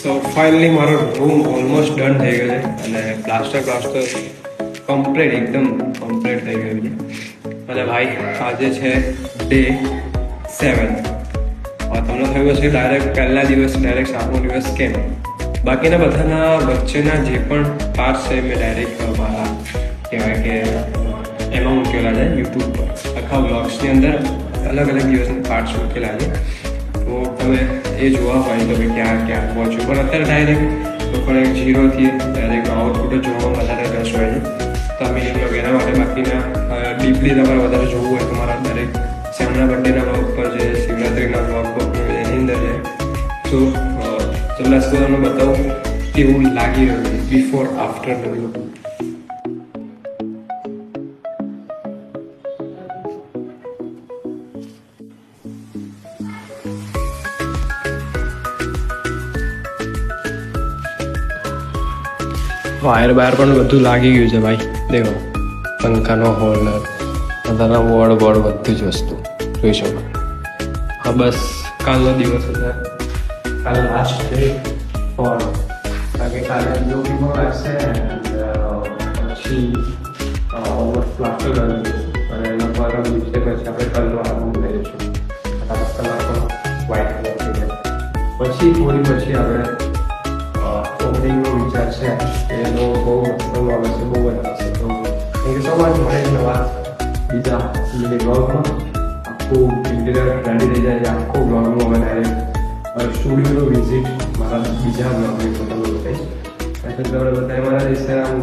So finally મારો room almost done થઈ ગયો છે અને પ્લાસ્ટર કમ્પ્લીટ એકદમ કમ્પ્લીટ થઈ ગયું છે. અને ભાઈ આજે છે ડે 7. તમને થયું હશે ડાયરેક્ટ પહેલા દિવસ ડાયરેક્ટ 7મો દિવસ કેમ? બાકીના બધાના વચ્ચેના જે પણ પાર્ટ છે મેં ડાયરેક્ટ મારા કહેવાય કે એમાં મૂકેલા છે યુટ્યુબ પર. આખા બ્લોગ્સની અંદર અલગ અલગ દિવસના પાર્ટ્સ મૂકેલા છે. તો તમે એ જોવા હોય તો ભાઈ ક્યાં ક્યાં પહોંચ્યું. પણ અત્યારે ડાયરેક્ટ લોકોને 0થી ડાયરેક્ટ આઉટપુટ જોવામાં વધારે રસ હોય છે. તો અમે એ બ્લોગ એના માટે બાકીના ડીપલી તમારે વધારે જોવું હોય તો મારા દરેક શ્યામના બર્થડેના બ્લોગ પર છે, શિવરાત્રિના બ્લોગ પર એની અંદર છે. તો તમને તમને બતાવું કેવું લાગી રહ્યું છે બિફોર આફ્ટર લુક. વાયર બાયર પણ બધું લાગી ગયું છે ભાઈ. દેખો પંખાનો હોલ્ડર બધાના વોર્ડ બધું જ વસ્તુ જોઈ શકો. હા બસ કાલનો દિવસ હતો, કાલે લાસ્ટ ડે ફોર. કારણ કે કાલે યોગીમાં લાગશે પછી ઓલમોસ્ટ પ્લાસ્ટર ડન અને એના પર દિવસે પછી આપણે કલરનો આરંભ કરીશું. કલર પણ વ્હાઇટ કલર થઈ જાય પછી થોડી પછી આપણે ઓપનિંગનો વિચાર છે એનો બહુ મસ્ત આવે છે, બહુ બધા હશે. તો થેન્ક યુ સો મચ. મળે નવા બીજા બ્લોગમાં. આખું ઇન્ટિરિયર રેડી થઈ જાય છે આખું બ્લોગનું. અમે ડાયરેક્ટ સ્ટુડિયોનો વિઝિટ મારા બીજા બ્લોગની ફોટો બતાવીશ. તમે બધા મારા ઇન્સ્ટાગ્રામ